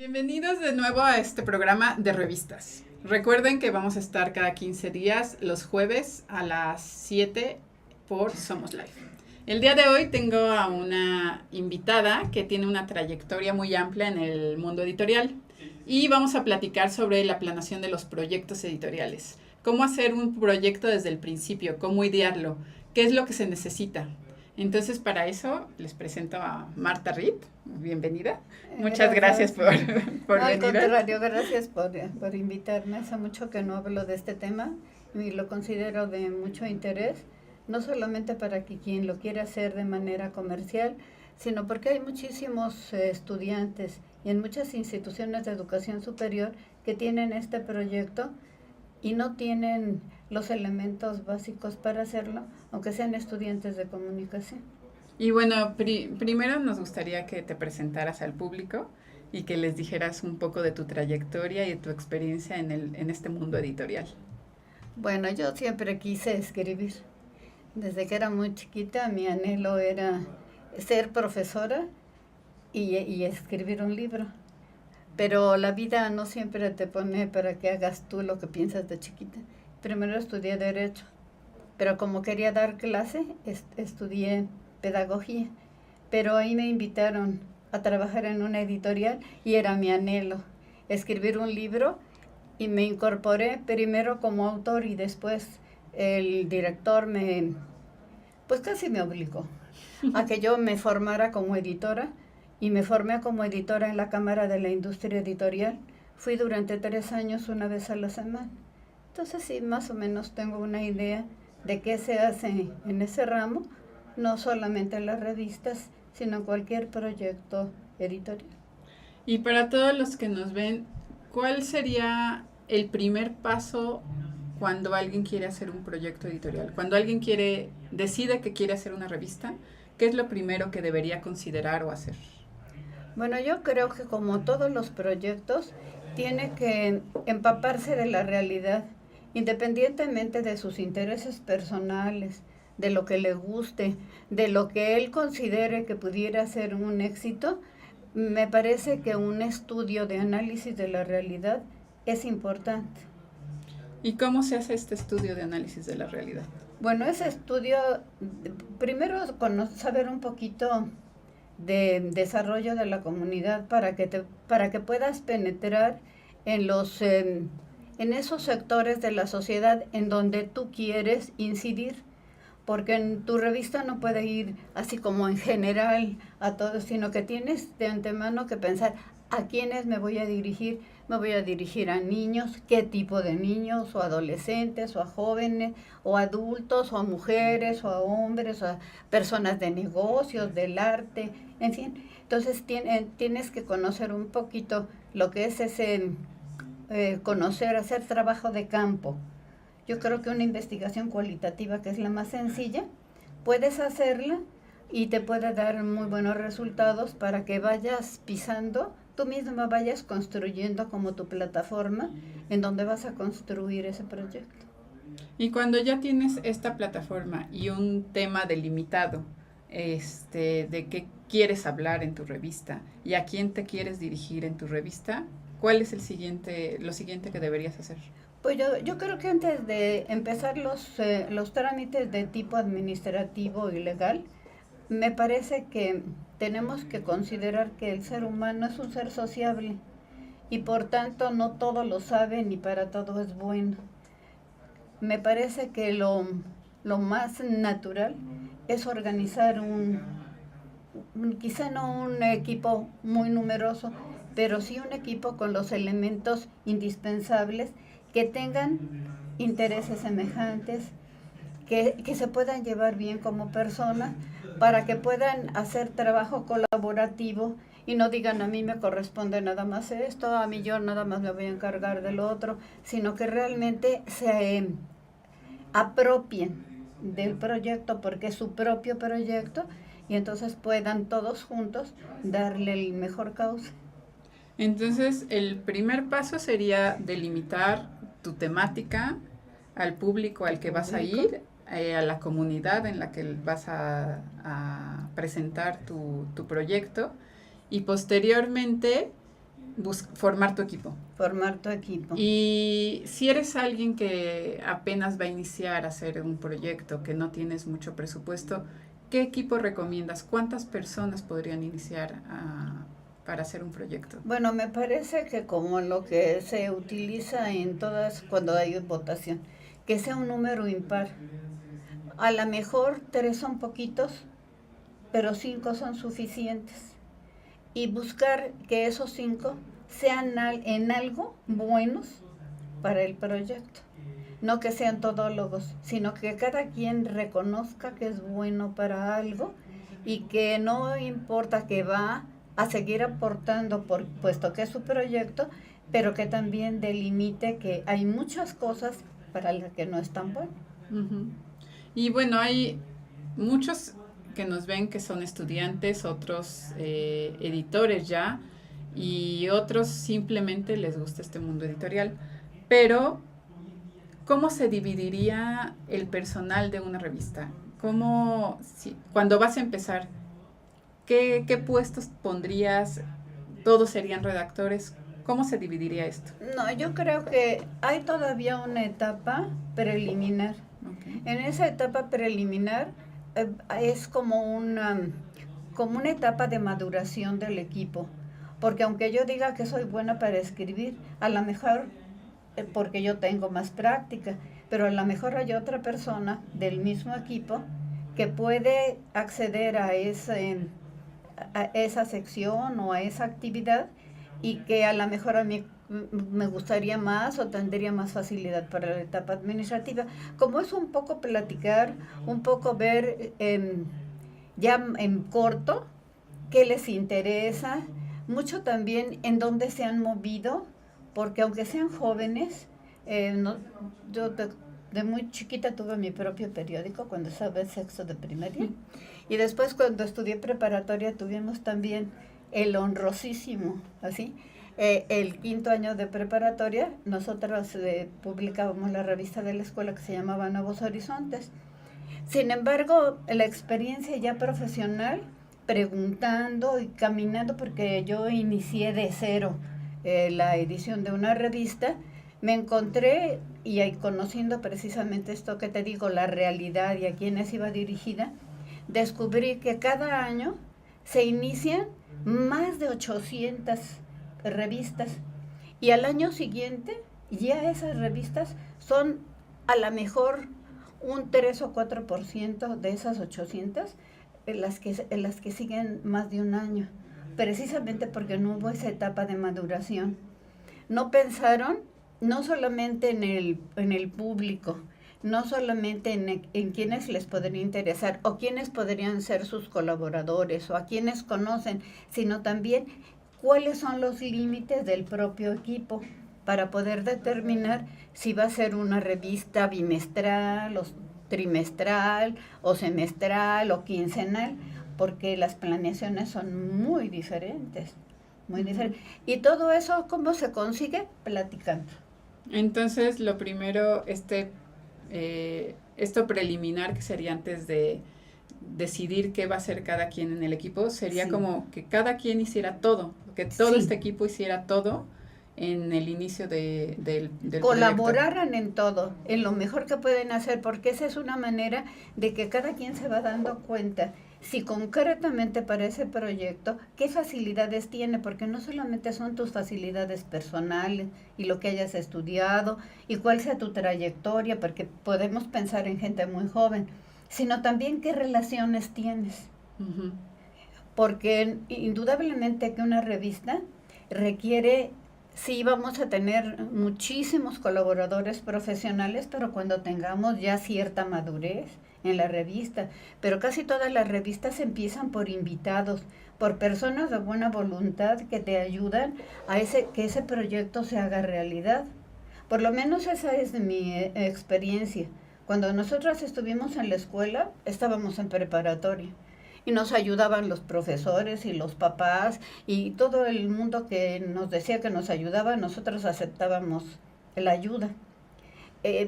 Bienvenidos de nuevo a este programa de revistas. Recuerden que vamos a estar cada 15 días los jueves a las 7 por Somos Live. El día de hoy tengo a una invitada que tiene una trayectoria muy amplia en el mundo editorial y vamos a platicar sobre la planeación de los proyectos editoriales. Cómo hacer un proyecto desde el principio, cómo idearlo, qué es lo que se necesita. Entonces, para eso les presento a Marta Reed. Bienvenida. Muchas gracias por venir. Al contrario, gracias por invitarme. Hace mucho que no hablo de este tema y lo considero de mucho interés, no solamente para que quien lo quiera hacer de manera comercial, sino porque hay muchísimos estudiantes y en muchas instituciones de educación superior que tienen este proyecto y no tienen los elementos básicos para hacerlo, aunque sean estudiantes de comunicación. Y bueno, primero nos gustaría que te presentaras al público y que les dijeras un poco de tu trayectoria y de tu experiencia en este mundo editorial. Bueno, yo siempre quise escribir. Desde que era muy chiquita, mi anhelo era ser profesora y escribir un libro. Pero la vida no siempre te pone para que hagas tú lo que piensas de chiquita. Primero estudié Derecho, pero como quería dar clase, estudié Pedagogía. Pero ahí me invitaron a trabajar en una editorial y era mi anhelo, escribir un libro, y me incorporé primero como autor y después el director pues casi me obligó a que yo me formara como editora. Y me formé como editora en la Cámara de la Industria Editorial. Fui durante 3 años, una vez a la semana. Entonces sí, más o menos tengo una idea de qué se hace en ese ramo, no solamente en las revistas, sino en cualquier proyecto editorial. Y para todos los que nos ven, ¿cuál sería el primer paso cuando alguien quiere hacer un proyecto editorial? Cuando alguien decide que quiere hacer una revista, ¿qué es lo primero que debería considerar o hacer? Bueno, yo creo que como todos los proyectos, tiene que empaparse de la realidad, independientemente de sus intereses personales, de lo que le guste, de lo que él considere que pudiera ser un éxito. Me parece que un estudio de análisis de la realidad es importante. ¿Y cómo se hace este estudio de análisis de la realidad? Bueno, ese estudio, primero saber un poquito de desarrollo de la comunidad para que puedas penetrar en esos sectores de la sociedad en donde tú quieres incidir, porque en tu revista no puede ir así como en general a todos, sino que tienes de antemano que pensar a quiénes me voy a dirigir. Me voy a dirigir a niños, qué tipo de niños, o adolescentes, o a jóvenes, o adultos, o a mujeres, o a hombres, o a personas de negocios, del arte, en fin. Entonces tienes que conocer un poquito lo que es hacer trabajo de campo. Yo creo que una investigación cualitativa, que es la más sencilla, puedes hacerla y te puede dar muy buenos resultados para que vayas pisando, tú misma vayas construyendo como tu plataforma en donde vas a construir ese proyecto. Y cuando ya tienes esta plataforma y un tema delimitado, de qué quieres hablar en tu revista y a quién te quieres dirigir en tu revista, ¿cuál es lo siguiente que deberías hacer? Pues yo creo que antes de empezar los trámites de tipo administrativo y legal, me parece que tenemos que considerar que el ser humano es un ser sociable y por tanto no todo lo sabe ni para todo es bueno. Me parece que lo más natural es organizar quizá no un equipo muy numeroso, pero sí un equipo con los elementos indispensables que tengan intereses semejantes, que se puedan llevar bien como personas, para que puedan hacer trabajo colaborativo y no digan a mí me corresponde nada más esto, a mí yo nada más me voy a encargar del otro, sino que realmente se apropien del proyecto porque es su propio proyecto y entonces puedan todos juntos darle el mejor cauce. Entonces, el primer paso sería delimitar tu temática al público al que vas a ir, a la comunidad en la que vas a presentar tu proyecto y posteriormente formar tu equipo. Formar tu equipo. Y si eres alguien que apenas va a iniciar a hacer un proyecto, que no tienes mucho presupuesto, ¿qué equipo recomiendas? ¿Cuántas personas podrían iniciar para hacer un proyecto? Bueno, me parece que como lo que se utiliza en todas, cuando hay votación, que sea un número impar. A lo mejor 3 son poquitos, pero 5 son suficientes. Y buscar que esos 5 sean en algo buenos para el proyecto. No que sean todólogos, sino que cada quien reconozca que es bueno para algo y que no importa que va a seguir aportando puesto que es su proyecto, pero que también delimite que hay muchas cosas para las que no es tan bueno. Uh-huh. Y bueno, hay muchos que nos ven que son estudiantes, otros editores ya, y otros simplemente les gusta este mundo editorial. Pero, ¿cómo se dividiría el personal de una revista? ¿Cómo, cuando vas a empezar, qué puestos pondrías? ¿Todos serían redactores? ¿Cómo se dividiría esto? No, yo creo que hay todavía una etapa preliminar. Okay. En esa etapa preliminar es como una etapa de maduración del equipo. Porque aunque yo diga que soy buena para escribir, a lo mejor porque yo tengo más práctica, pero a lo mejor hay otra persona del mismo equipo que puede acceder a esa sección o a esa actividad y que a lo mejor a mí me gustaría más o tendría más facilidad para la etapa administrativa. Como es un poco platicar, un poco ver ya en corto qué les interesa, mucho también en dónde se han movido, porque aunque sean jóvenes, yo de muy chiquita tuve mi propio periódico cuando estaba en sexto de primaria. Y después cuando estudié preparatoria tuvimos también el honrosísimo, así, el 5º año de preparatoria, nosotros publicábamos la revista de la escuela que se llamaba Nuevos Horizontes. Sin embargo, la experiencia ya profesional, preguntando y caminando, porque yo inicié de cero la edición de una revista, me encontré, y ahí conociendo precisamente esto que te digo, la realidad y a quienes iba dirigida, descubrí que cada año se inician más de 800 revistas y al año siguiente ya esas revistas son a lo mejor un 3 o 4% de esas 800 en las que siguen más de un año, precisamente porque no hubo esa etapa de maduración. No pensaron no solamente en el público, no solamente en quienes les podría interesar o quienes podrían ser sus colaboradores o a quienes conocen, sino también cuáles son los límites del propio equipo para poder determinar si va a ser una revista bimestral o trimestral o semestral o quincenal, porque las planeaciones son muy diferentes, muy diferentes. Y todo eso, ¿cómo se consigue? Platicando. Entonces, lo primero, esto preliminar que sería antes de decidir qué va a hacer cada quien en el equipo, sería como que cada quien hiciera todo, que todo este equipo hiciera todo en el inicio del colaboraran proyecto. En todo, en lo mejor que pueden hacer, porque esa es una manera de que cada quien se va dando cuenta si concretamente para ese proyecto, qué facilidades tiene, porque no solamente son tus facilidades personales y lo que hayas estudiado y cuál sea tu trayectoria, porque podemos pensar en gente muy joven, sino también qué relaciones tienes. Uh-huh. Porque indudablemente que una revista requiere, sí, vamos a tener muchísimos colaboradores profesionales, pero cuando tengamos ya cierta madurez en la revista, pero casi todas las revistas empiezan por invitados, por personas de buena voluntad que te ayudan a que ese proyecto se haga realidad. Por lo menos esa es mi experiencia. Cuando nosotros estuvimos en la escuela, estábamos en preparatoria y nos ayudaban los profesores y los papás y todo el mundo que nos decía que nos ayudaba, nosotros aceptábamos la ayuda.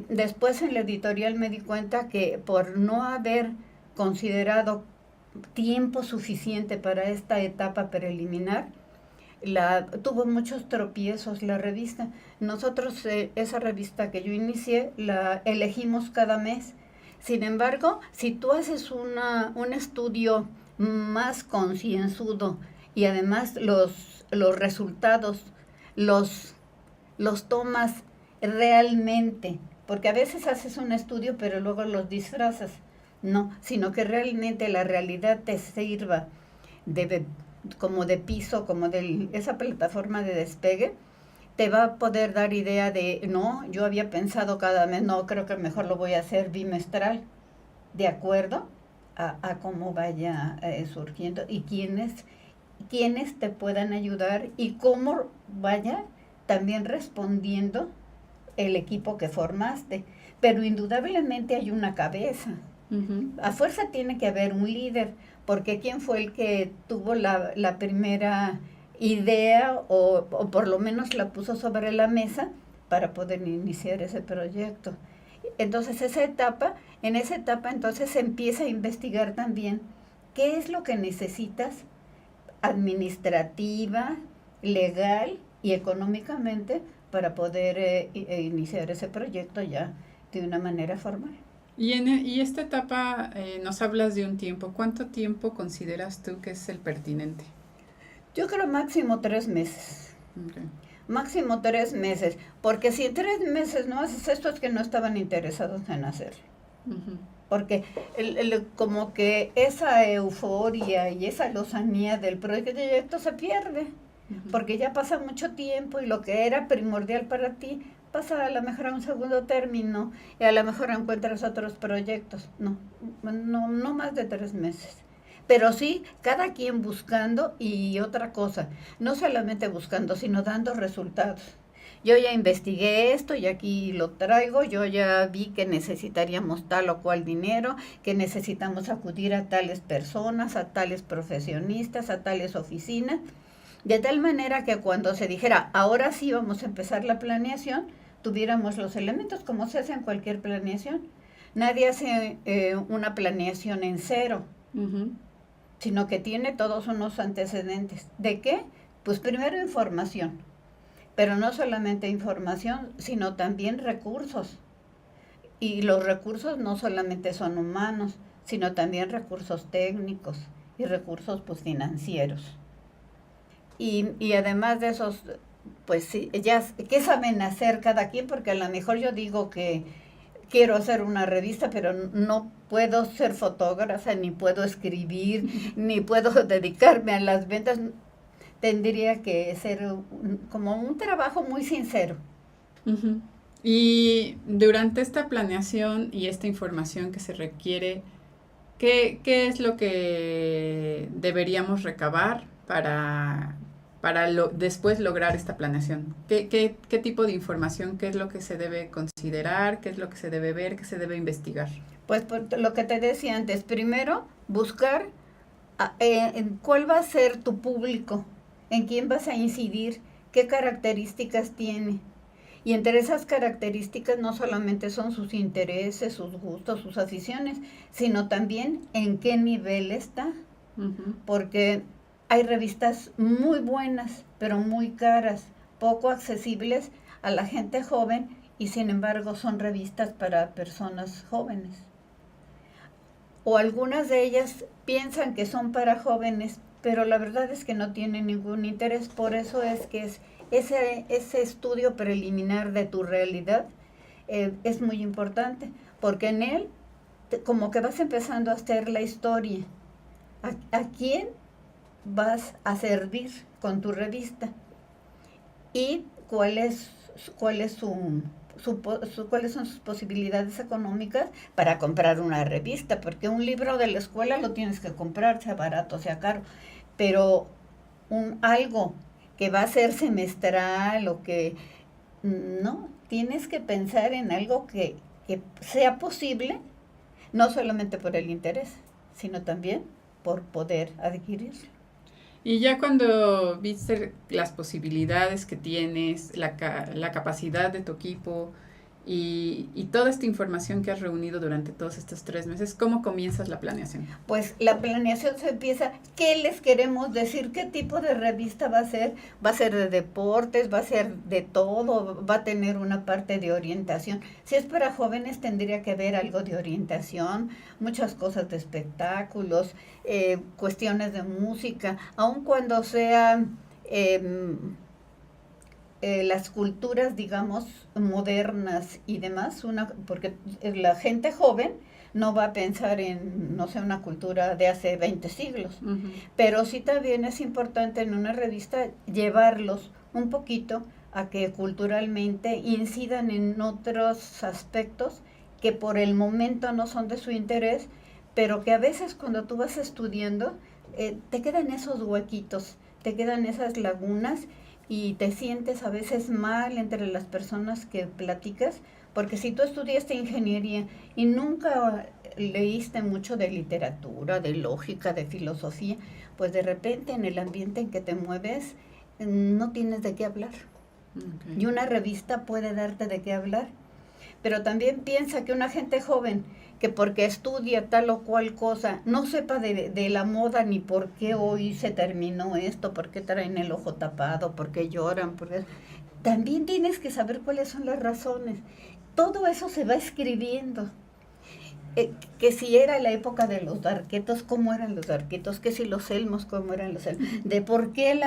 Después en la editorial me di cuenta que por no haber considerado tiempo suficiente para esta etapa preliminar, tuvo muchos tropiezos la revista. Nosotros, esa revista que yo inicié, la elegimos cada mes. Sin embargo, si tú haces un estudio más concienzudo y además los resultados los, los tomas realmente, porque a veces haces un estudio pero luego los disfrazas, no, sino que realmente la realidad te sirva de, como de piso, como de esa plataforma de despegue, te va a poder dar idea de, no, yo había pensado cada mes, no, creo que mejor lo voy a hacer bimestral, de acuerdo a cómo vaya surgiendo y quiénes te puedan ayudar y cómo vaya también respondiendo el equipo que formaste. Pero indudablemente hay una cabeza. Ujú. A fuerza tiene que haber un líder, porque ¿quién fue el que tuvo la primera idea o por lo menos la puso sobre la mesa para poder iniciar ese proyecto? Entonces en esa etapa entonces se empieza a investigar también qué es lo que necesitas administrativa, legal y económicamente para poder iniciar ese proyecto ya de una manera formal. Y esta etapa, nos hablas de un tiempo. ¿Cuánto tiempo consideras tú que es el pertinente? Yo creo máximo 3 meses. Okay. Máximo 3 meses, porque si en 3 meses no haces esto es que no estaban interesados en hacerlo. Ujú. Porque como que esa euforia y esa lozanía del proyecto se pierde, Ujú. porque ya pasa mucho tiempo y lo que era primordial para ti pasa a lo mejor a un segundo término y a lo mejor encuentras otros proyectos. No más de 3 meses. Pero sí, cada quien buscando y otra cosa, no solamente buscando, sino dando resultados. Yo ya investigué esto y aquí lo traigo, yo ya vi que necesitaríamos tal o cual dinero, que necesitamos acudir a tales personas, a tales profesionistas, a tales oficinas, de tal manera que cuando se dijera, ahora sí vamos a empezar la planeación, tuviéramos los elementos como se hace en cualquier planeación. Nadie hace una planeación en cero, Ujú. sino que tiene todos unos antecedentes. ¿De qué? Pues primero información, pero no solamente información, sino también recursos. Y los recursos no solamente son humanos, sino también recursos técnicos y recursos pues financieros. Y además de esos, pues sí, ya, ¿qué saben hacer cada quien? Porque a lo mejor yo digo que quiero hacer una revista, pero no puedo ser fotógrafa, ni puedo escribir, ni puedo dedicarme a las ventas. Tendría que ser como un trabajo muy sincero. Ujú. Y durante esta planeación y esta información que se requiere, ¿qué es lo que deberíamos recabar para después lograr esta planeación? ¿Qué tipo de información, qué es lo que se debe considerar, qué es lo que se debe ver, qué se debe investigar? Pues por lo que te decía antes, primero buscar en cuál va a ser tu público, en quién vas a incidir, qué características tiene. Y entre esas características no solamente son sus intereses, sus gustos, sus aficiones, sino también en qué nivel está. Ujú. Porque hay revistas muy buenas, pero muy caras, poco accesibles a la gente joven y sin embargo son revistas para personas jóvenes. O algunas de ellas piensan que son para jóvenes, pero la verdad es que no tienen ningún interés. Por eso es que ese estudio preliminar de tu realidad es muy importante, porque en él como que vas empezando a hacer la historia. ¿A quién vas a servir con tu revista? ¿Y cuáles son sus posibilidades económicas para comprar una revista? Porque un libro de la escuela lo tienes que comprar, sea barato, sea caro, pero algo que va a ser semestral o que no, tienes que pensar en algo que sea posible, no solamente por el interés, sino también por poder adquirirlo. Y ya cuando viste las posibilidades que tienes, la capacidad de tu equipo y toda esta información que has reunido durante todos estos 3 meses, ¿cómo comienzas la planeación? Pues la planeación se empieza, ¿qué les queremos decir? ¿Qué tipo de revista va a ser? ¿Va a ser de deportes? ¿Va a ser de todo? ¿Va a tener una parte de orientación? Si es para jóvenes tendría que haber algo de orientación, muchas cosas de espectáculos, cuestiones de música, aun cuando sean las culturas, digamos, modernas y demás, porque la gente joven no va a pensar en, no sé, una cultura de hace 20 siglos, pero sí también es importante en una revista llevarlos un poquito a que culturalmente incidan en otros aspectos que por el momento no son de su interés, pero que a veces cuando tú vas estudiando, te quedan esos huequitos, te quedan esas lagunas y te sientes a veces mal entre las personas que platicas, porque si tú estudiaste ingeniería y nunca leíste mucho de literatura, de lógica, de filosofía, pues de repente en el ambiente en que te mueves no tienes de qué hablar. Y una revista puede darte de qué hablar. Pero también piensa que una gente joven que porque estudia tal o cual cosa no sepa de la moda ni por qué hoy se terminó esto, por qué traen el ojo tapado, por qué lloran, también tienes que saber cuáles son las razones. Todo eso se va escribiendo. Que si era la época de los darquetos, cómo eran los darquetos, que si los elmos, cómo eran los elmos, de por qué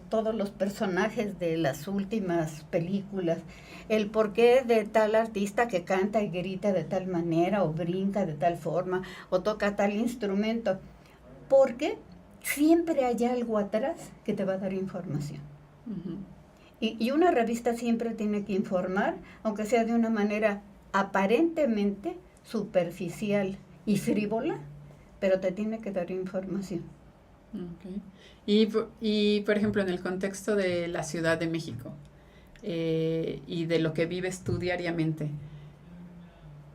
todos los personajes de las últimas películas, el porqué de tal artista que canta y grita de tal manera, o brinca de tal forma, o toca tal instrumento, porque siempre hay algo atrás que te va a dar información. Y una revista siempre tiene que informar, aunque sea de una manera aparentemente superficial y frívola, pero te tiene que dar información. Okay. Y por ejemplo, en el contexto de la Ciudad de México y de lo que vives tú diariamente,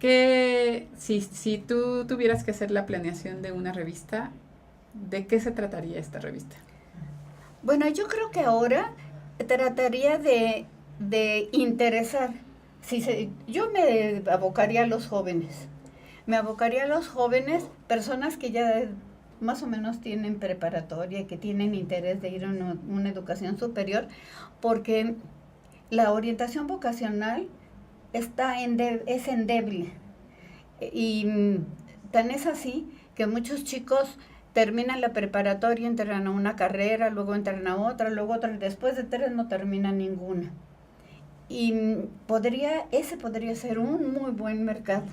si tú tuvieras que hacer la planeación de una revista, ¿de qué se trataría esta revista? Bueno, yo creo que ahora trataría de interesar. Yo me abocaría a los jóvenes. Me abocaría a los jóvenes, personas que ya más o menos tienen preparatoria, que tienen interés de ir a una educación superior, porque la orientación vocacional es endeble. Y tan es así que muchos chicos terminan la preparatoria, entran a una carrera, luego entran a otra, luego otra, y después de 3 no terminan ninguna. Y ese podría ser un muy buen mercado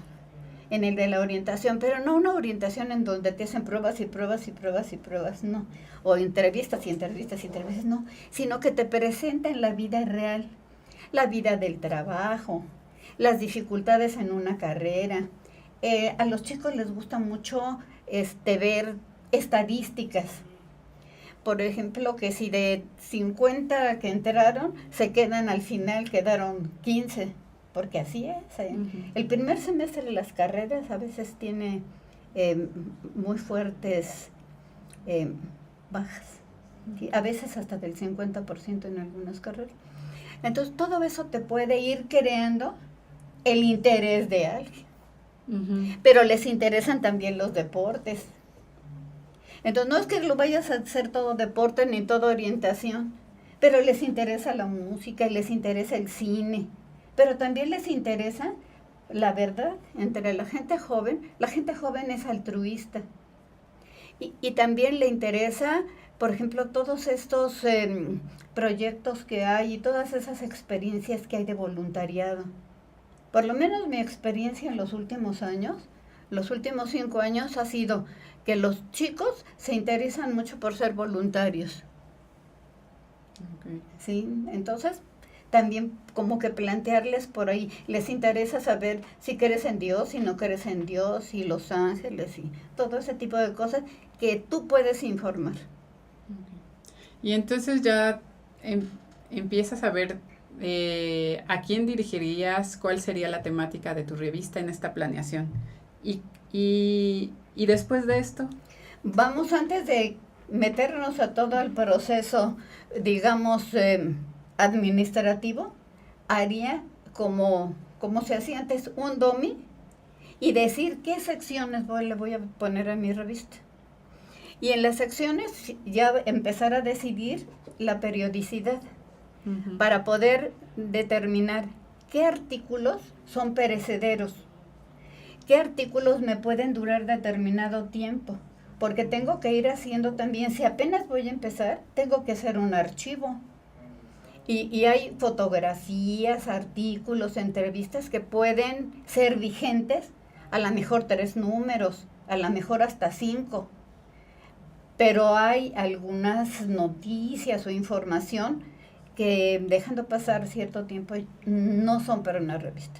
en el de la orientación, pero no una orientación en donde te hacen pruebas y pruebas y pruebas y pruebas, no. O entrevistas y entrevistas y entrevistas, no. Sino que te presentan la vida real, la vida del trabajo, las dificultades en una carrera. A los chicos les gusta mucho ver estadísticas. Por ejemplo, que si de 50 que entraron, se quedan al final, quedaron 15, porque así es. El primer semestre de las carreras a veces tiene muy fuertes bajas, ¿sí? A veces hasta del 50% en algunas carreras. Entonces, todo eso te puede ir creando el interés de alguien. Pero les interesan también los deportes. Entonces, no es que lo vayas a hacer todo deporte ni toda orientación, pero les interesa la música, les interesa el cine, pero también les interesa, la verdad, entre la gente joven es altruista. Y también le interesa, por ejemplo, todos estos proyectos que hay y todas esas experiencias que hay de voluntariado. Por lo menos mi experiencia en los últimos 5 años ha sido que los chicos se interesan mucho por ser voluntarios. Okay. ¿Sí? Entonces, también como que plantearles por ahí, les interesa saber si crees en Dios, si no crees en Dios, y los ángeles, y todo ese tipo de cosas que tú puedes informar. Okay. Y entonces ya empiezas a ver a quién dirigirías, cuál sería la temática de tu revista en esta planeación. Y después de esto, vamos, antes de meternos a todo el proceso, digamos, administrativo, haría como se hacía antes, un dummy, y decir qué secciones le voy a poner a mi revista. Y en las secciones ya empezar a decidir la periodicidad para poder determinar qué artículos son perecederos, qué artículos me pueden durar determinado tiempo, porque tengo que ir haciendo también, si apenas voy a empezar, tengo que hacer un archivo. Y hay fotografías, artículos, entrevistas que pueden ser vigentes, a lo mejor 3 números, a lo mejor hasta 5. Pero hay algunas noticias o información que dejando pasar cierto tiempo no son para una revista.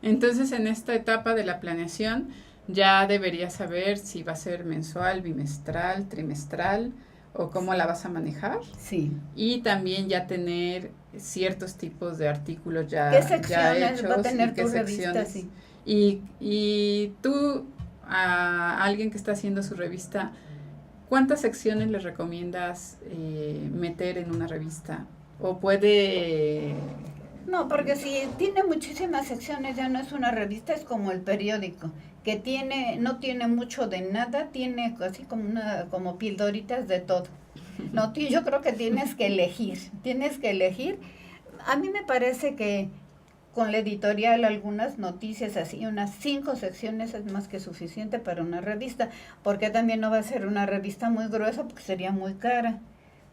Entonces, en esta etapa de la planeación, ya deberías saber si va a ser mensual, bimestral, trimestral, o cómo la vas a manejar. Sí. Y también ya tener ciertos tipos de artículos ya hechos. Va a tener qué tu secciones. revista, sí. Y tú, a alguien que está haciendo su revista, ¿cuántas secciones le recomiendas meter en una revista? ¿O puede...? No, porque si tiene muchísimas secciones ya no es una revista, es como el periódico, que no tiene mucho de nada, tiene así como pildoritas de todo. No, yo creo que tienes que elegir. A mí me parece que con la editorial algunas noticias así, unas 5 secciones es más que suficiente para una revista, porque también no va a ser una revista muy gruesa porque sería muy cara.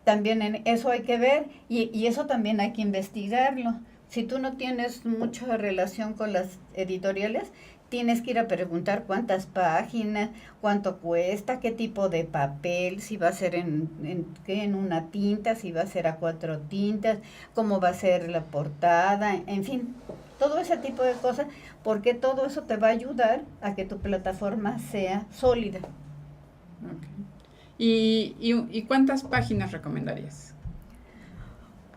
También en eso hay que ver y eso también hay que investigarlo. Si tú no tienes mucha relación con las editoriales, tienes que ir a preguntar cuántas páginas, cuánto cuesta, qué tipo de papel, si va a ser en una tinta, si va a ser a 4 tintas, cómo va a ser la portada, en fin, todo ese tipo de cosas, porque todo eso te va a ayudar a que tu plataforma sea sólida. Okay. ¿Y cuántas páginas recomendarías?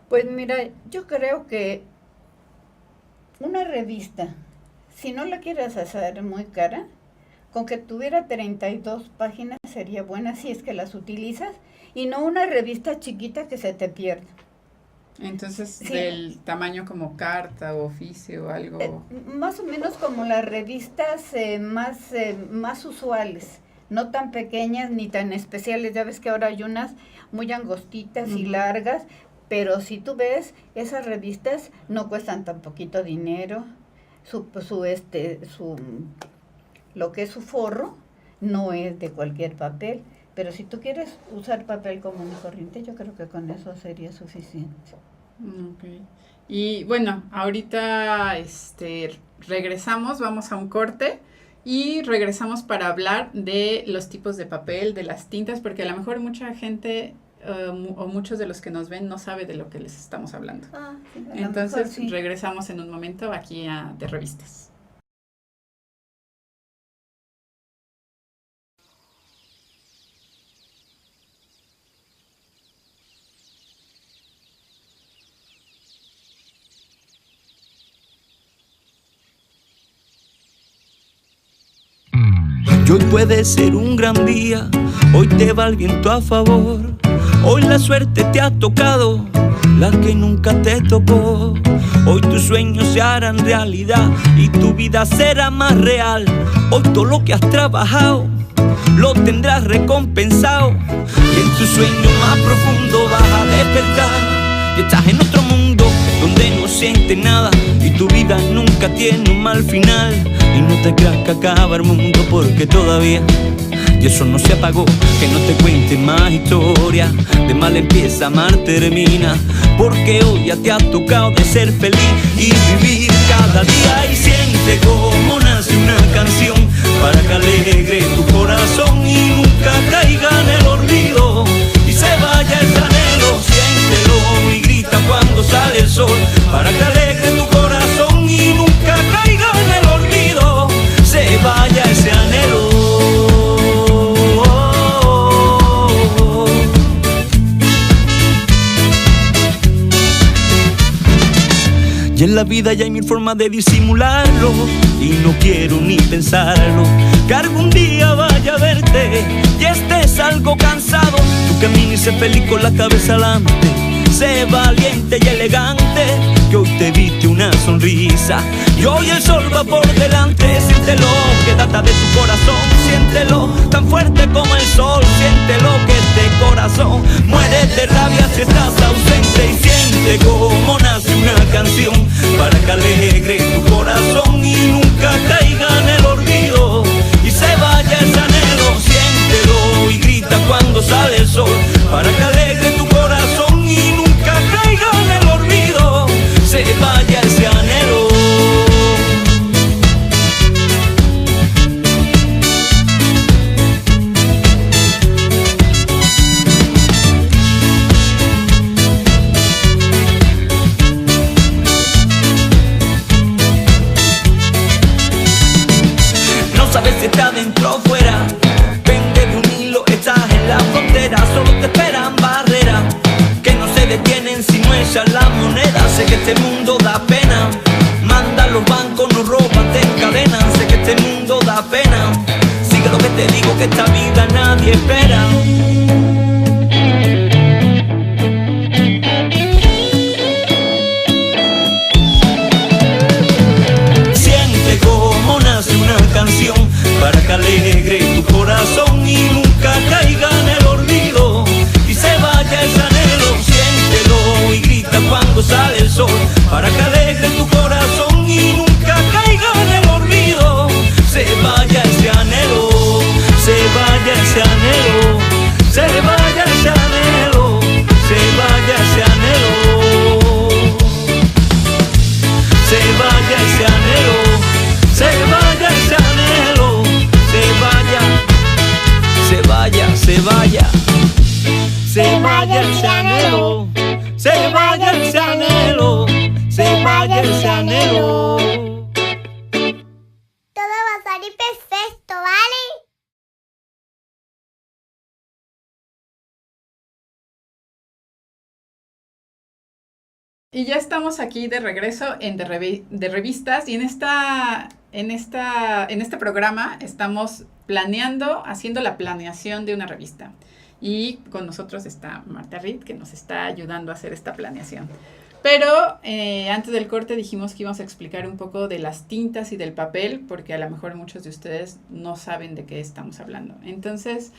Pues mira, yo creo que una revista, si no la quieres hacer muy cara, con que tuviera 32 páginas sería buena si es que las utilizas, y no una revista chiquita que se te pierda. Entonces, sí, del tamaño como carta o oficio o algo. Más o menos como las revistas más usuales, no tan pequeñas ni tan especiales. Ya ves que ahora hay unas muy angostitas y largas, pero si tú ves, esas revistas no cuestan tan poquito dinero. Lo que es su forro no es de cualquier papel, pero si tú quieres usar papel común y corriente, yo creo que con eso sería suficiente. Okay. Y bueno, ahorita regresamos, vamos a un corte y regresamos para hablar de los tipos de papel, de las tintas, porque a lo mejor mucha gente o muchos de los que nos ven no sabe de lo que les estamos hablando. Sí, entonces mejor, sí. Regresamos en un momento aquí de Revistas. Y hoy puede ser un gran día, hoy te va el viento a favor, hoy la suerte te ha tocado, la que nunca te tocó. Hoy tus sueños se harán realidad y tu vida será más real. Hoy todo lo que has trabajado lo tendrás recompensado, y en tu sueño más profundo vas a despertar. Y estás en otro mundo donde no sientes nada y tu vida nunca tiene un mal final. Y no te creas que acaba el mundo porque todavía y eso no se apagó. Que no te cuente más historia, de mal empieza, mal termina, porque hoy ya te ha tocado de ser feliz y vivir cada día. Y siente como nace una canción para que alegre tu corazón y nunca caiga en el olvido y se vaya ese anhelo. Siéntelo y grita cuando sale el sol para que alegre tu corazón y nunca caiga en el olvido, se vaya ese anhelo. Y en la vida ya hay 1000 formas de disimularlo y no quiero ni pensarlo, que algún día vaya a verte y estés algo cansado. Tú camina y sé feliz con la cabeza adelante sé valiente y elegante, que hoy te viste una sonrisa y hoy el sol va por delante. Siéntelo, que data de tu corazón, siéntelo, tan fuerte como el sol. Siéntelo, que este corazón muere de rabia si estás ausente. Y siente como nace una canción para que alegre tu corazón y nunca caiga en el olvido y se vaya ese anhelo. Siéntelo y grita cuando sale el sol para que alegre tu corazón y nunca caiga en el olvido, se vaya ese anhelo. No sabes si está dentro o fuera, pende de un hilo, estás en la frontera, solo te esperan barreras que no se detienen si no echas la moneda. Sé que este mundo da pena, manda los bancos, no roban, te encadenan. Sé que este mundo da pena, sigue lo que te digo, que esta vida nadie espera. Siente cómo nace una canción para que alegre tu corazón y nunca caiga en el olvido y se vaya ese anhelo. Siéntelo y grita cuando sale el sol para que alegre tu corazón y nunca caiga en el olvido, se vaya ese anhelo, se vaya ese anhelo, se vaya ese anhelo, se vaya ese anhelo, se vaya ese anhelo, se vaya ese anhelo, se vaya, se vaya, se vaya, se vaya ese anhelo, se vaya ese anhelo, se vaya ese anhelo. Todo va a salir perfecto, ¿vale? Y ya estamos aquí de regreso en de revistas y en este programa estamos haciendo la planeación de una revista. Y con nosotros está Marta Reed, que nos está ayudando a hacer esta planeación. Pero antes del corte dijimos que íbamos a explicar un poco de las tintas y del papel, porque a lo mejor muchos de ustedes no saben de qué estamos hablando. Entonces,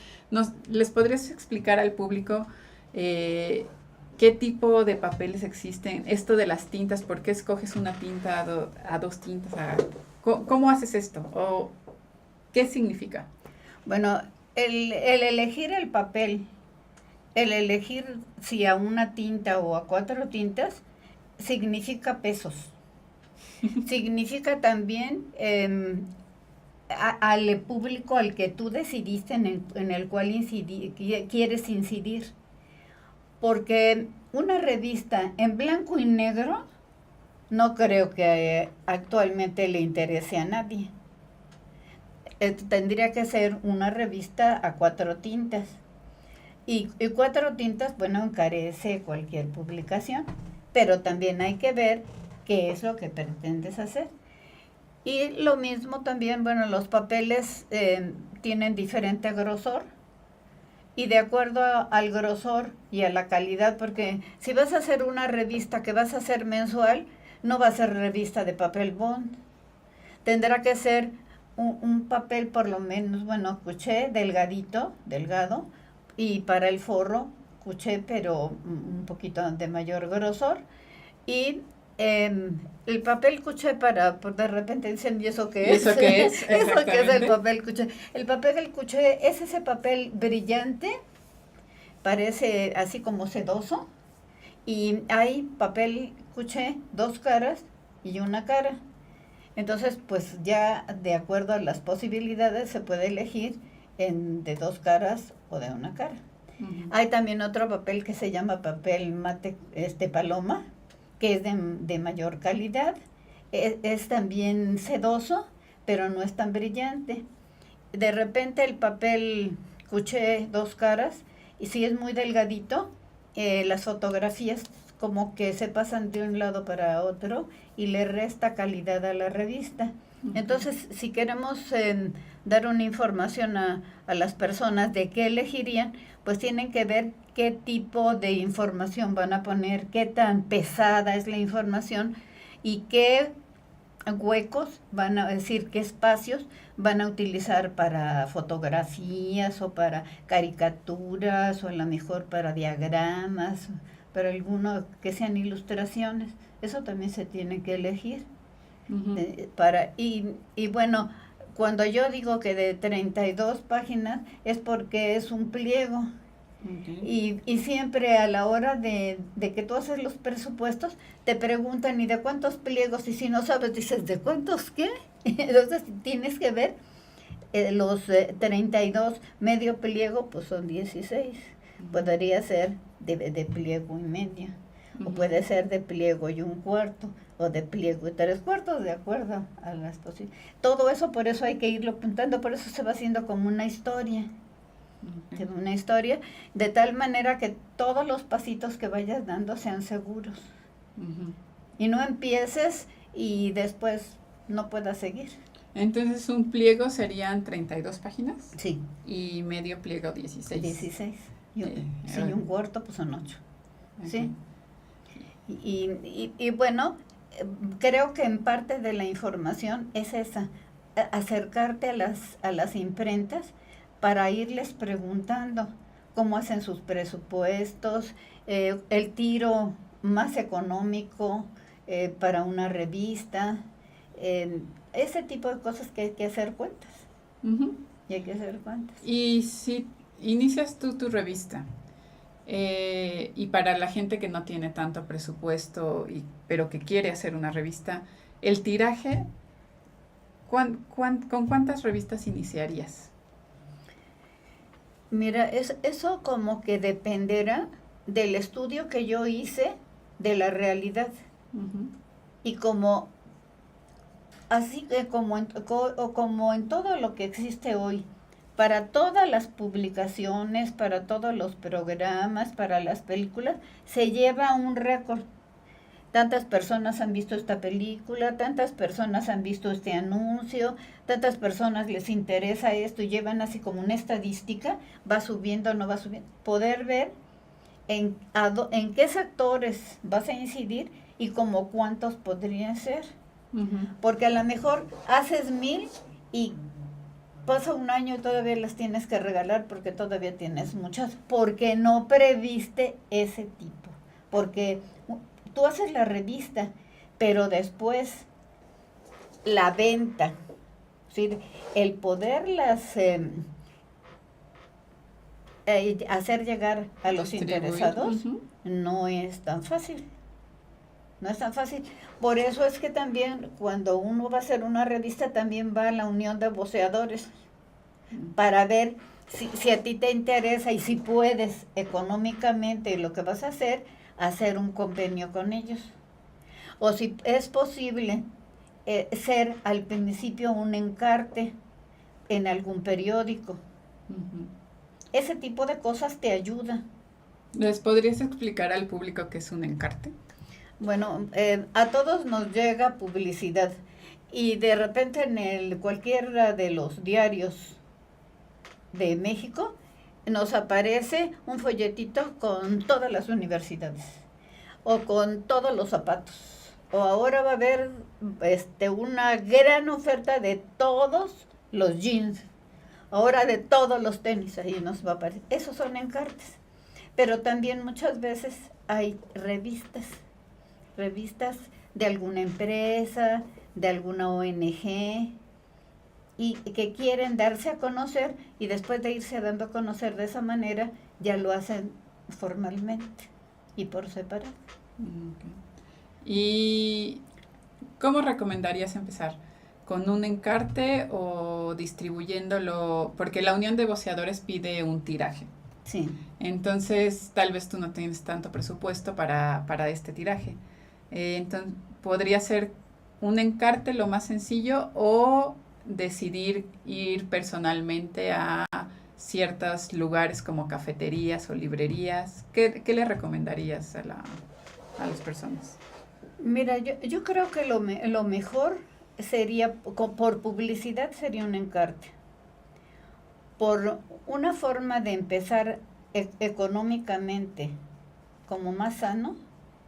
¿les podrías explicar al público qué tipo de papeles existen? Esto de las tintas, ¿por qué escoges una tinta a dos tintas? ¿Cómo haces esto? ¿O qué significa? Bueno, el elegir el papel, el elegir si a una tinta o a 4 tintas, significa pesos. Significa también al público al que tú decidiste en el cual quieres incidir. Porque una revista en blanco y negro no creo que actualmente le interese a nadie. Tendría que ser una revista a 4 tintas. Y 4 tintas, bueno, encarece cualquier publicación, pero también hay que ver qué es lo que pretendes hacer. Y lo mismo también, bueno, los papeles tienen diferente grosor, y de acuerdo al grosor y a la calidad, porque si vas a hacer una revista que vas a hacer mensual, no va a ser revista de papel bond. Tendrá que ser un papel por lo menos, bueno, cuché delgado, y para el forro, cuché, pero un poquito de mayor grosor. Y el papel cuché de repente dicen, ¿y eso qué es? ¿Eso qué es? ¿Eso qué es el papel cuché? El papel cuché es ese papel brillante, parece así como sedoso, y hay papel cuché 2 caras y una cara. Entonces, pues ya de acuerdo a las posibilidades se puede elegir de 2 caras o de una cara. Uh-huh. Hay también otro papel que se llama papel mate paloma, que es de mayor calidad. Es también sedoso, pero no es tan brillante. De repente el papel cuché 2 caras, y si es muy delgadito, las fotografías como que se pasan de un lado para otro y le resta calidad a la revista. Entonces, si queremos dar una información a las personas de qué elegirían, pues tienen que ver qué tipo de información van a poner, qué tan pesada es la información y qué huecos van a decir, qué espacios van a utilizar para fotografías o para caricaturas o a lo mejor para diagramas, para alguno que sean ilustraciones. Eso también se tiene que elegir. Y bueno, cuando yo digo que de 32 páginas es porque es un pliego. Y siempre a la hora de que tú haces los presupuestos, te preguntan, ¿y de cuántos pliegos? Y si no sabes, dices, ¿de cuántos qué? Entonces tienes que ver los 32, medio pliego, pues son 16. Podría ser de pliego y medio. O puede ser de pliego y un cuarto, o de pliego y 3/4, de acuerdo a las posibilidades. Todo eso, por eso hay que irlo apuntando, por eso se va haciendo como una historia. Una historia, de tal manera que todos los pasitos que vayas dando sean seguros. Y no empieces y después no puedas seguir. Entonces, un pliego serían 32 páginas. Sí. Y medio pliego 16. 16. Y un cuarto, pues son 8. Sí. Y bueno, creo que en parte de la información es esa, acercarte a las imprentas para irles preguntando cómo hacen sus presupuestos, el tiro más económico para una revista, ese tipo de cosas que hay que hacer cuentas. Y hay que hacer cuentas. Y si inicias tú tu revista, y para la gente que no tiene tanto presupuesto, pero que quiere hacer una revista, el tiraje, ¿con cuántas revistas iniciarías? Mira, eso como que dependerá del estudio que yo hice de la realidad. Y así que como en todo lo que existe hoy, para todas las publicaciones, para todos los programas, para las películas, se lleva un récord. Tantas personas han visto esta película, tantas personas han visto este anuncio, tantas personas les interesa esto y llevan así como una estadística, va subiendo, no va subiendo. Poder ver en qué sectores vas a incidir y como cuántos podrían ser. Porque a lo mejor haces 1000 y pasa un año y todavía las tienes que regalar porque todavía tienes muchas, porque no previste ese tipo. Porque tú haces la revista, pero después la venta, ¿sí? El poderlas hacer llegar a los interesados no es tan fácil. No es tan fácil. Por eso es que también cuando uno va a hacer una revista también va a la unión de voceadores para ver si a ti te interesa y si puedes económicamente lo que vas a hacer un convenio con ellos. O si es posible ser al principio un encarte en algún periódico. Ese tipo de cosas te ayuda. ¿Les podrías explicar al público qué es un encarte? Bueno, a todos nos llega publicidad y de repente en cualquiera de los diarios de México nos aparece un folletito con todas las universidades o con todos los zapatos. O ahora va a haber una gran oferta de todos los jeans, ahora de todos los tenis, ahí nos va a aparecer. Esos son encartes. Pero también muchas veces hay revistas de alguna empresa, de alguna ONG, y que quieren darse a conocer, y después de irse dando a conocer de esa manera, ya lo hacen formalmente y por separado. ¿Y cómo recomendarías empezar? ¿Con un encarte o distribuyéndolo? Porque la Unión de Voceadores pide un tiraje. Sí. Entonces, tal vez tú no tienes tanto presupuesto para este tiraje. Entonces, ¿podría ser un encarte lo más sencillo o decidir ir personalmente a ciertos lugares como cafeterías o librerías? ¿Qué le recomendarías a las personas? Mira, yo creo que lo mejor sería, por publicidad sería un encarte. Por una forma de empezar económicamente como más sano,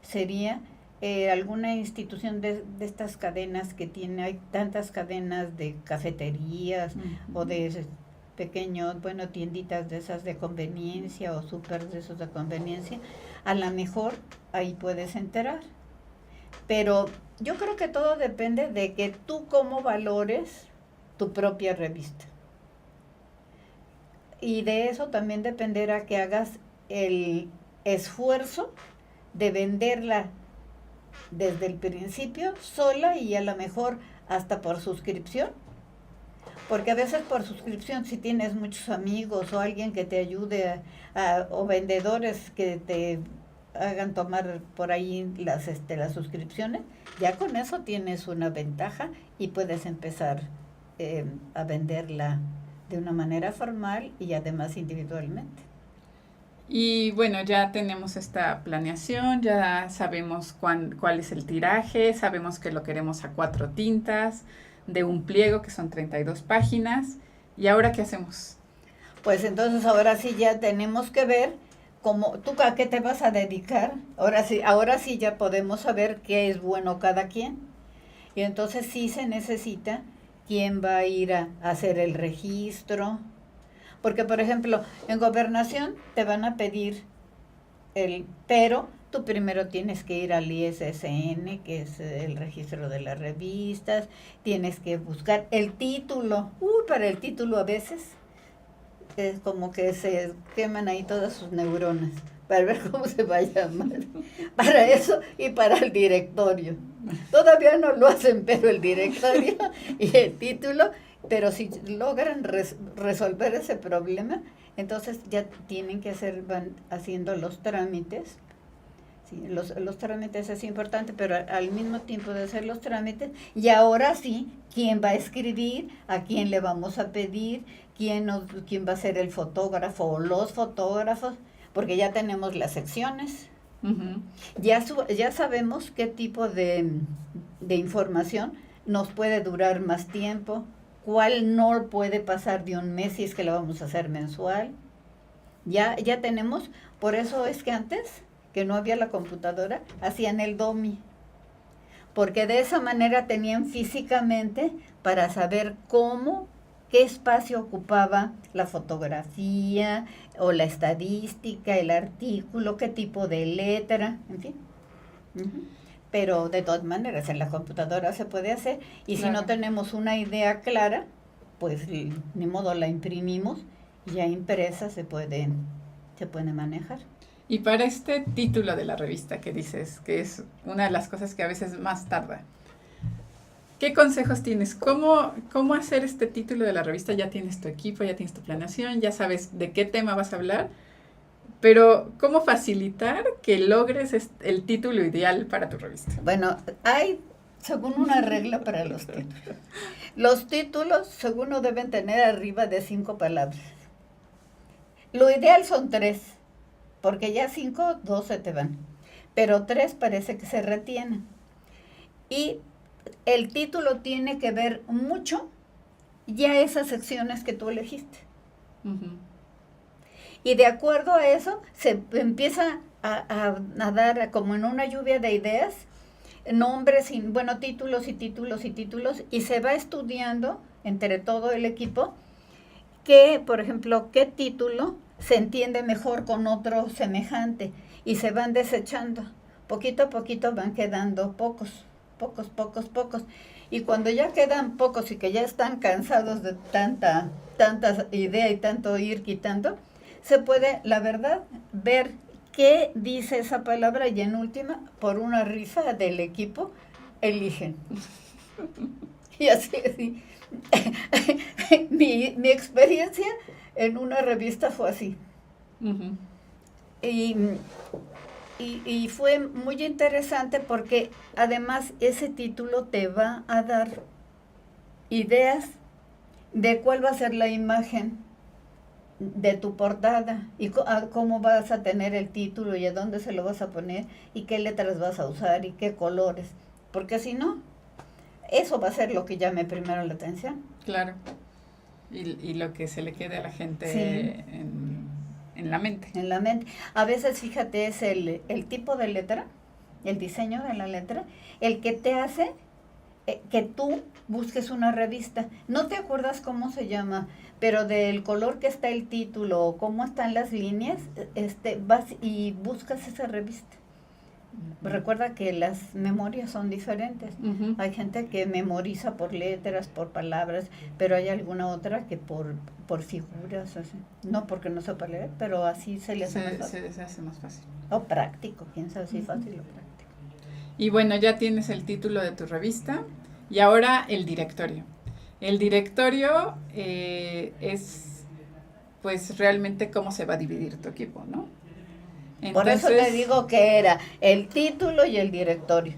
sería alguna institución de estas cadenas que tiene, hay tantas cadenas de cafeterías o de pequeños, bueno, tienditas de esas de conveniencia o súper de esos de conveniencia, a lo mejor ahí puedes enterar. Pero yo creo que todo depende de que tú cómo valores tu propia revista. Y de eso también dependerá que hagas el esfuerzo de venderla desde el principio sola y a lo mejor hasta por suscripción. Porque a veces por suscripción, si tienes muchos amigos o alguien que te ayude o vendedores que te hagan tomar por ahí las suscripciones, ya con eso tienes una ventaja y puedes empezar a venderla de una manera formal y además individualmente. Y bueno, ya tenemos esta planeación, ya sabemos cuál es el tiraje, sabemos que lo queremos a 4 tintas, de un pliego que son 32 páginas. ¿Y ahora qué hacemos? Pues entonces ahora sí ya tenemos que ver cómo, tú a qué te vas a dedicar. Ahora sí ya podemos saber qué es bueno cada quien. Y entonces sí se necesita quién va a ir a hacer el registro. Porque, por ejemplo, en Gobernación te van a pedir pero tú primero tienes que ir al ISSN, que es el registro de las revistas, tienes que buscar el título. Para el título a veces es como que se queman ahí todas sus neuronas para ver cómo se va a llamar. Para eso y para el directorio. Todavía no lo hacen, pero el directorio y el título, pero si logran resolver ese problema, entonces ya tienen que van haciendo los trámites. Sí, los trámites es importante, pero al mismo tiempo de hacer los trámites, y ahora sí, ¿quién va a escribir? ¿A quién le vamos a pedir? ¿Quién va a ser el fotógrafo o los fotógrafos? Porque ya tenemos las secciones. Uh-huh. Ya sabemos qué tipo de información nos puede durar más tiempo, cuál no puede pasar de un mes si es que la vamos a hacer mensual. Ya tenemos, por eso es que antes, que no había la computadora, hacían el DOMI, porque de esa manera tenían físicamente para saber qué espacio ocupaba la fotografía o la estadística, el artículo, qué tipo de letra, en fin. Uh-huh. Pero de todas maneras en la computadora se puede hacer, y claro, si no tenemos una idea clara, pues ni modo la imprimimos y ya impresa se puede manejar. Y para este título de la revista que dices, que es una de las cosas que a veces más tarda, ¿qué consejos tienes? ¿Cómo hacer este título de la revista? Ya tienes tu equipo, ya tienes tu planeación, ya sabes de qué tema vas a hablar, pero ¿cómo facilitar que logres el título ideal para tu revista? Bueno, hay según una regla para los títulos. Los títulos, según no deben tener arriba de 5 palabras. Lo ideal son 3, porque ya 5, 2 se te van. Pero 3 parece que se retienen. Y el título tiene que ver mucho ya esas secciones que tú elegiste. Uh-huh. Y de acuerdo a eso, se empieza a dar como en una lluvia de ideas, nombres, títulos y títulos y títulos, y se va estudiando entre todo el equipo por ejemplo, qué título se entiende mejor con otro semejante, y se van desechando. Poquito a poquito van quedando pocos. Y cuando ya quedan pocos y que ya están cansados de tanta idea y tanto ir quitando, se puede, la verdad, ver qué dice esa palabra, y en última, por una rifa del equipo, eligen. Y así. Mi experiencia en una revista fue así. Uh-huh. Y fue muy interesante porque además ese título te va a dar ideas de cuál va a ser la imagen de tu portada y cómo vas a tener el título y a dónde se lo vas a poner y qué letras vas a usar y qué colores, porque si no, Eso va a ser lo que llame primero la atención. Claro. Y lo que se le quede a la gente Sí. en la mente. En la mente. A veces, fíjate, es el tipo de letra, el diseño de la letra, el que te hace que tú busques una revista. No te acuerdas cómo se llama, pero del color que está el título o cómo están las líneas, vas y buscas esa revista. Recuerda que las memorias son diferentes. Ujú. Hay gente que memoriza por letras, por palabras, pero hay alguna otra que por figuras, así. No porque no sepa leer, pero así se le hace más fácil. Se les hace más fácil. O práctico, quién sabe si Ujú. fácil o práctico. Y bueno, ya tienes el título de tu revista y ahora el directorio. El directorio es pues realmente cómo se va a dividir tu equipo, ¿no? Por eso te digo que era el título y el directorio.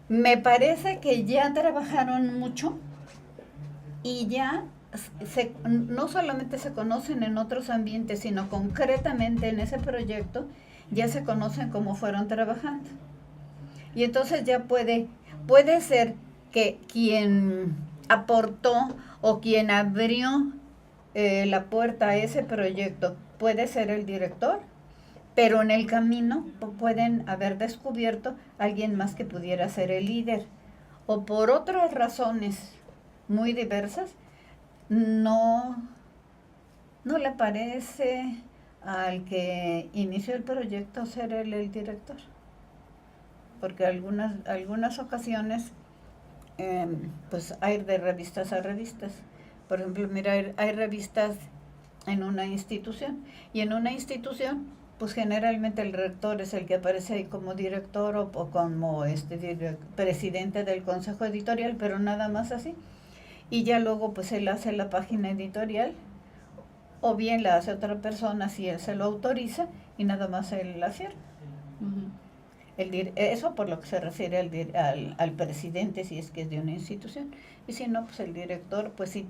Me parece que ya trabajaron mucho y ya no solamente se conocen en otros ambientes, sino concretamente en ese proyecto, ya se conocen cómo fueron trabajando. Y entonces ya puede ser que quien aportó o quien abrió la puerta a ese proyecto puede ser el director, pero en el camino pueden haber descubierto a alguien más que pudiera ser el líder. O por otras razones muy diversas, no le parece al que inició el proyecto ser él el director. Porque algunas ocasiones, pues hay de revistas a revistas. Por ejemplo, mira, hay revistas en una institución, y en una institución pues generalmente el rector es el que aparece ahí como director o como presidente del consejo editorial, pero nada más así. Y ya luego pues él hace la página editorial, o bien la hace otra persona si él se lo autoriza, y nada más él la cierra. Uh-huh. Eso por lo que se refiere al presidente, si es que es de una institución. Y si no, pues el director pues sí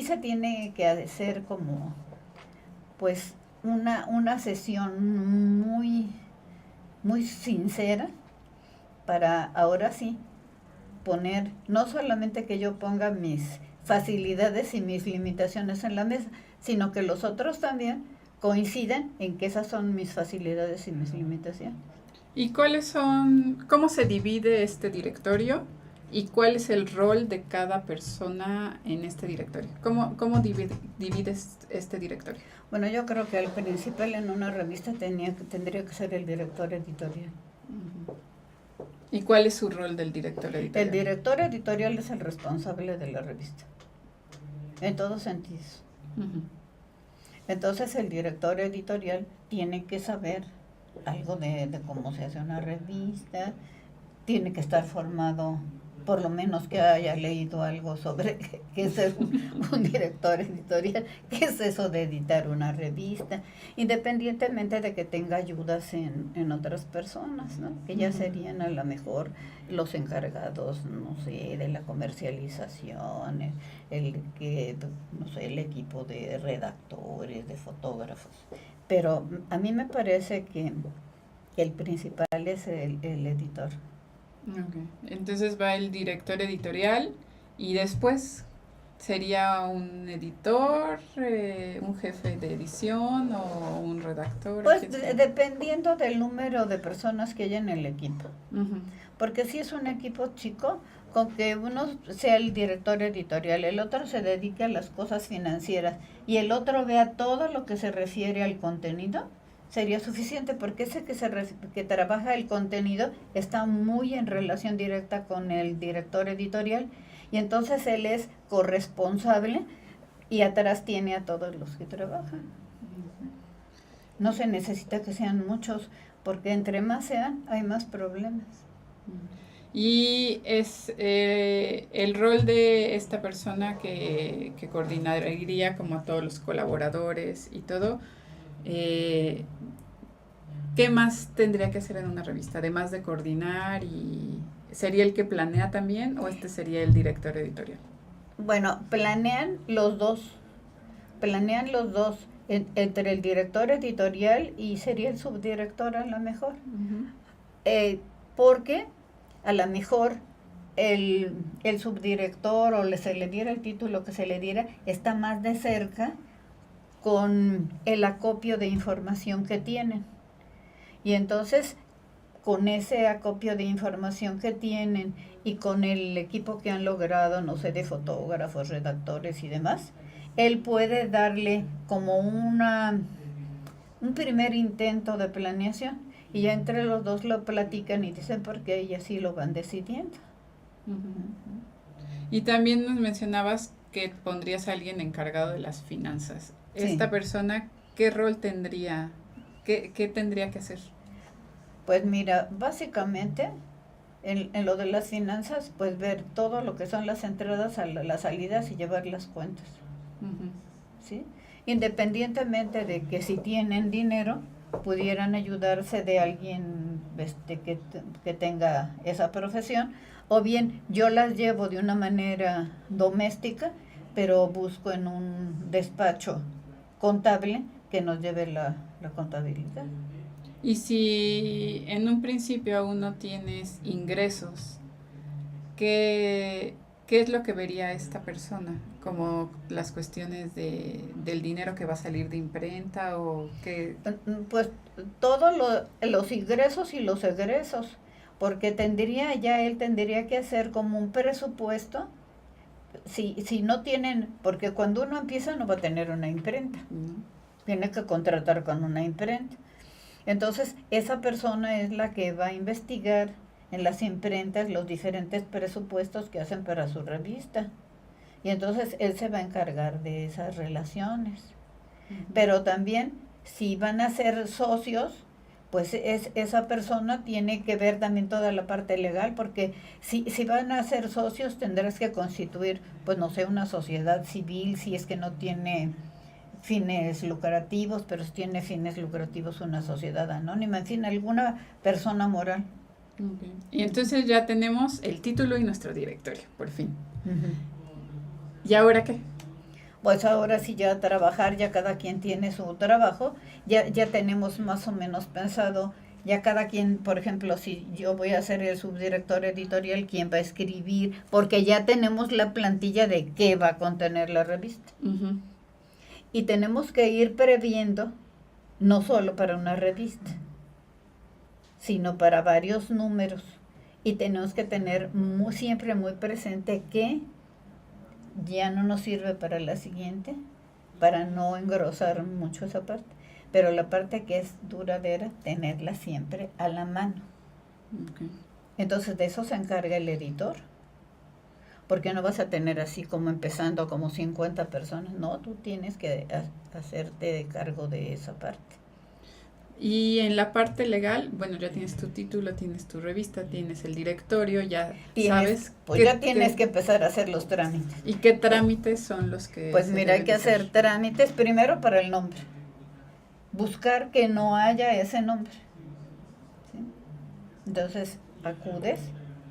se tiene que hacer como pues una sesión muy, muy sincera para ahora sí poner, no solamente que yo ponga mis facilidades y mis limitaciones en la mesa, sino que los otros también coinciden en que esas son mis facilidades y mis limitaciones. ¿Y cómo se divide este directorio y cuál es el rol de cada persona en este directorio? ¿Cómo divides este directorio? Bueno, yo creo que el principal en una revista tendría que ser el director editorial. Uh-huh. ¿Y cuál es su rol del director editorial? El director editorial es el responsable de la revista, en todos sentidos. Uh-huh. Entonces el director editorial tiene que saber algo de cómo se hace una revista, tiene que estar formado, por lo menos que haya leído algo sobre qué es ser un director editorial, qué es eso de editar una revista, independientemente de que tenga ayudas en otras personas, ¿no? Que ya serían a lo mejor los encargados, no sé, de la comercialización, el equipo de redactores, de fotógrafos. Pero a mí me parece que el principal es el editor. Okay. Entonces va el director editorial y después sería un editor, un jefe de edición o un redactor. Pues dependiendo del número de personas que haya en el equipo. Uh-huh. Porque si es un equipo chico, con que uno sea el director editorial, el otro se dedique a las cosas financieras y el otro vea todo lo que se refiere al contenido, sería suficiente, porque ese que trabaja el contenido está muy en relación directa con el director editorial, y entonces él es corresponsable y atrás tiene a todos los que trabajan. No se necesita que sean muchos, porque entre más sean, hay más problemas. Y es el rol de esta persona que coordinaría como a todos los colaboradores y todo. ¿Qué más tendría que hacer en una revista? Además de coordinar, y ¿sería el que planea también o este sería el director editorial? Bueno, planean los dos entre el director editorial y sería el subdirector a lo mejor. Uh-huh. Porque a lo mejor el subdirector o se le diera el título que se le diera, está más de cerca con el acopio de información que tienen. Y entonces, con ese acopio de información que tienen y con el equipo que han logrado, no sé, de fotógrafos, redactores y demás, él puede darle como un primer intento de planeación y ya entre los dos lo platican y dicen por qué y así lo van decidiendo. Y también nos mencionabas que pondrías a alguien encargado de las finanzas. Sí. Esta persona, ¿qué rol tendría? ¿Qué tendría que hacer? Pues mira, básicamente en lo de las finanzas, pues ver todo lo que son las entradas, las salidas y llevar las cuentas, ¿sí? Independientemente de que si tienen dinero, pudieran ayudarse de alguien que tenga esa profesión, o bien yo las llevo de una manera doméstica, pero busco en un despacho contable que nos lleve la contabilidad. Y si en un principio aún no tienes ingresos, ¿qué es lo que vería esta persona? Como las cuestiones del dinero que va a salir de imprenta o qué. Pues todos los ingresos y los egresos, porque él tendría que hacer como un presupuesto. Si no tienen, porque cuando uno empieza no va a tener una imprenta, tiene que contratar con una imprenta. Entonces, esa persona es la que va a investigar en las imprentas los diferentes presupuestos que hacen para su revista. Y entonces él se va a encargar de esas relaciones. Pero también, si van a ser socios, pues esa persona tiene que ver también toda la parte legal, porque si van a ser socios tendrás que constituir, pues no sé, una sociedad civil, si es que no tiene fines lucrativos, pero si tiene fines lucrativos una sociedad anónima, en fin, alguna persona moral. Okay. Y entonces ya tenemos el título y nuestro directorio, por fin. ¿Y ahora qué? Pues ahora sí ya trabajar, ya cada quien tiene su trabajo, ya tenemos más o menos pensado, ya cada quien, por ejemplo, si yo voy a ser el subdirector editorial, ¿quién va a escribir? Porque ya tenemos la plantilla de qué va a contener la revista. Y tenemos que ir previendo, no solo para una revista, sino para varios números. Y tenemos que tener siempre muy presente que ya no nos sirve para la siguiente, para no engrosar mucho esa parte. Pero la parte que es duradera, tenerla siempre a la mano. Okay. Entonces de eso se encarga el editor. Porque no vas a tener así como empezando como 50 personas. No, tú tienes que hacerte de cargo de esa parte. Y en la parte legal, bueno, ya tienes tu título, tienes tu revista, tienes el directorio, ya sabes. Pues ya tienes que empezar a hacer los trámites. ¿Y qué trámites son los que? Pues mira, hay que hacer trámites primero para el nombre. Buscar que no haya ese nombre. ¿Sí? Entonces acudes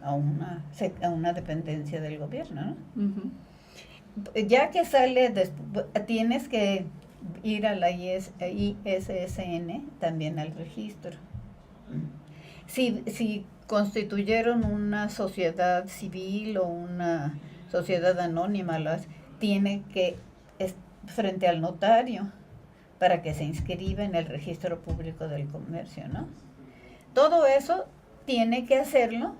a una dependencia del gobierno, ¿no? Ya que sale, tienes que ir a la ISSN, también al registro. Si constituyeron una sociedad civil o una sociedad anónima, tiene que frente al notario para que se inscriba en el registro público del comercio, ¿no? Todo eso tiene que hacerlo,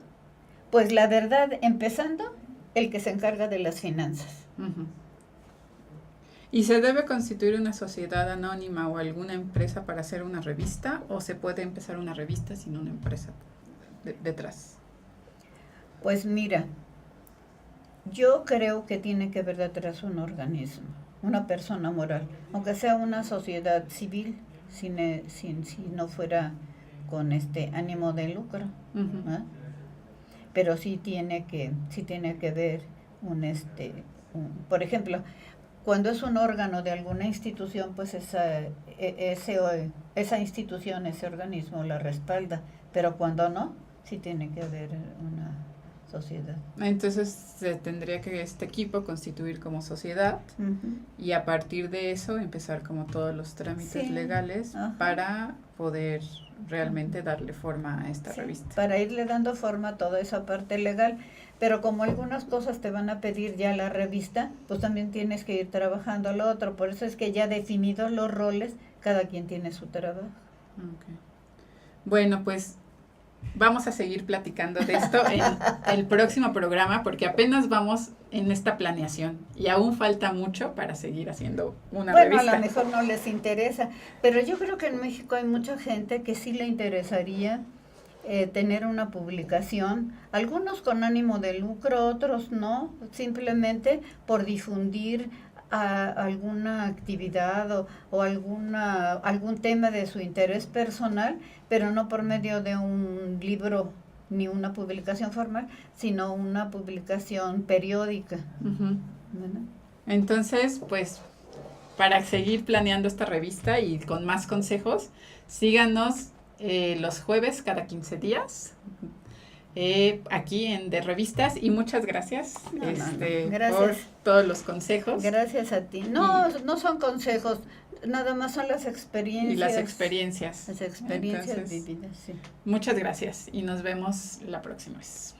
pues la verdad, empezando, el que se encarga de las finanzas. ¿Y se debe constituir una sociedad anónima o alguna empresa para hacer una revista? ¿O se puede empezar una revista sin una empresa detrás? Pues mira, yo creo que tiene que haber detrás un organismo, una persona moral, aunque sea una sociedad civil, si no fuera con ánimo de lucro, ¿eh? Pero sí tiene que ver por ejemplo, cuando es un órgano de alguna institución, pues esa institución, ese organismo la respalda, pero cuando no, sí tiene que haber una sociedad. Entonces se tendría que este equipo constituir como sociedad y a partir de eso empezar como todos los trámites legales para poder realmente darle forma a esta revista. Para irle dando forma a toda esa parte legal. pero como algunas cosas te van a pedir ya la revista, pues también tienes que ir trabajando lo otro. Por eso es que ya definidos los roles, cada quien tiene su trabajo. Okay. Bueno, pues vamos a seguir platicando de esto en el próximo programa, porque apenas vamos en esta planeación y aún falta mucho para seguir haciendo una revista. Bueno, a lo mejor no les interesa, pero yo creo que en México hay mucha gente que sí le interesaría tener una publicación, algunos con ánimo de lucro, otros no, simplemente por difundir alguna actividad o algún tema de su interés personal, pero no por medio de un libro ni una publicación formal, sino una publicación periódica. Uh-huh. ¿Verdad? Entonces, pues, para seguir planeando esta revista y con más consejos, síganos los jueves cada 15 días. Aquí en De Revistas, y muchas gracias, Gracias por todos los consejos. Gracias a ti. No son consejos, nada más son las experiencias. Y las experiencias. Las experiencias Entonces, vividas, sí. muchas gracias y nos vemos la próxima vez.